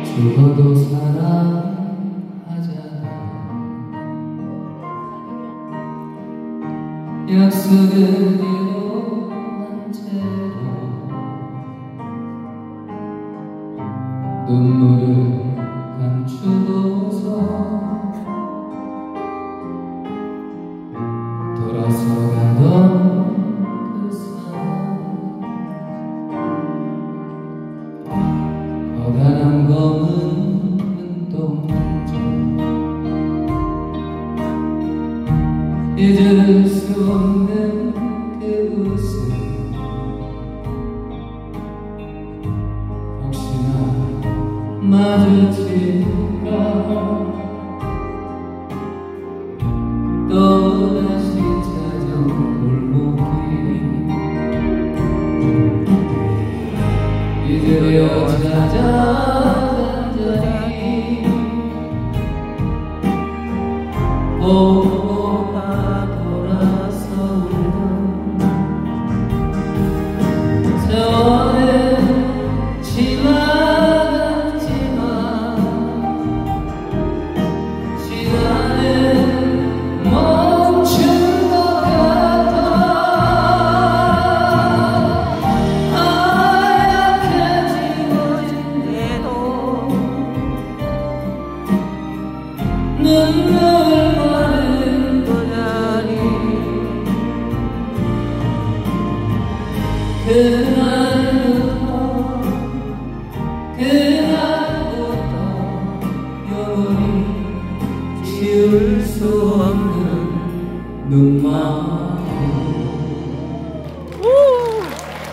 죽어도 사랑하자 약속을 이뤄한 채로 눈물을 감추고서 돌아서 가던 그 사람 커다란 검은 눈동자 잊을 수 없는 그 웃음 혹시나 마주칠까 또다시 찾아온 골목길 이제야 찾아간 자리 보고파 돌아서 울던 세월은 지나갔지만 시간은 멈춘 것 같아 하얗게 지워진 데도 눈물 많은 그 자리 그날부터 영원히 지울 수 없는 눈망울